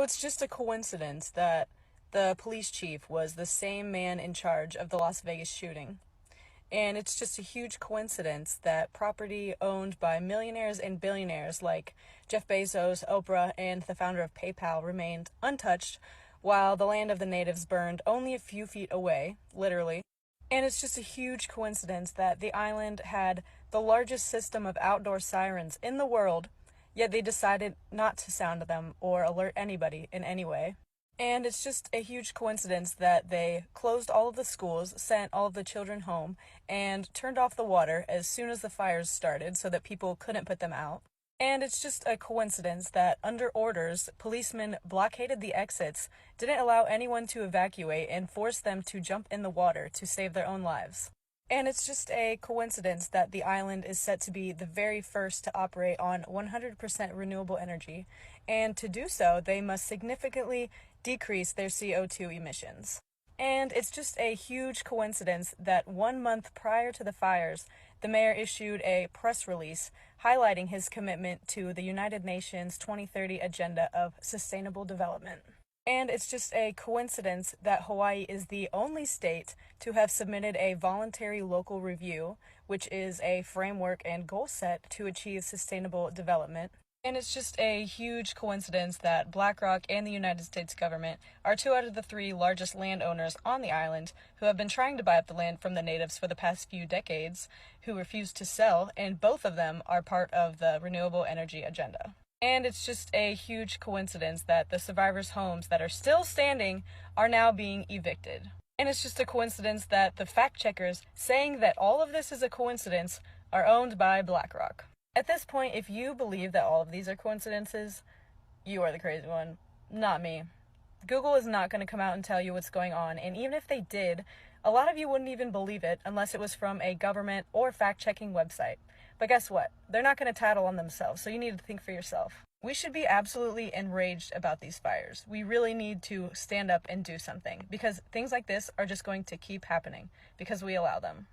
it's just a coincidence that the police chief was the same man in charge of the Las Vegas shooting. And it's just a huge coincidence that property owned by millionaires and billionaires like Jeff Bezos, Oprah, and the founder of PayPal remained untouched, while the land of the natives burned only a few feet away, literally. And it's just a huge coincidence that the island had the largest system of outdoor sirens in the world, yet they decided not to sound them or alert anybody in any way. And it's just a huge coincidence that they closed all of the schools, sent all of the children home, and turned off the water as soon as the fires started so that people couldn't put them out. And it's just a coincidence that under orders, policemen blockaded the exits, didn't allow anyone to evacuate, and forced them to jump in the water to save their own lives. And it's just a coincidence that the island is set to be the very first to operate on 100% renewable energy, and to do so, they must significantly decrease their CO2 emissions. And it's just a huge coincidence that 1 month prior to the fires, the mayor issued a press release highlighting his commitment to the United Nations 2030 Agenda of Sustainable Development. And it's just a coincidence that Hawaii is the only state to have submitted a voluntary local review, which is a framework and goal set to achieve sustainable development. And it's just a huge coincidence that BlackRock and the United States government are two out of the three largest landowners on the island who have been trying to buy up the land from the natives for the past few decades, who refuse to sell, and both of them are part of the renewable energy agenda. And it's just a huge coincidence that the survivors' homes that are still standing are now being evicted. And it's just a coincidence that the fact checkers saying that all of this is a coincidence are owned by BlackRock. At this point, if you believe that all of these are coincidences, you are the crazy one, not me. Google is not going to come out and tell you what's going on, and even if they did, a lot of you wouldn't even believe it unless it was from a government or fact-checking website. But guess what? They're not going to tattle on themselves, so you need to think for yourself. We should be absolutely enraged about these fires. We really need to stand up and do something, because things like this are just going to keep happening because we allow them.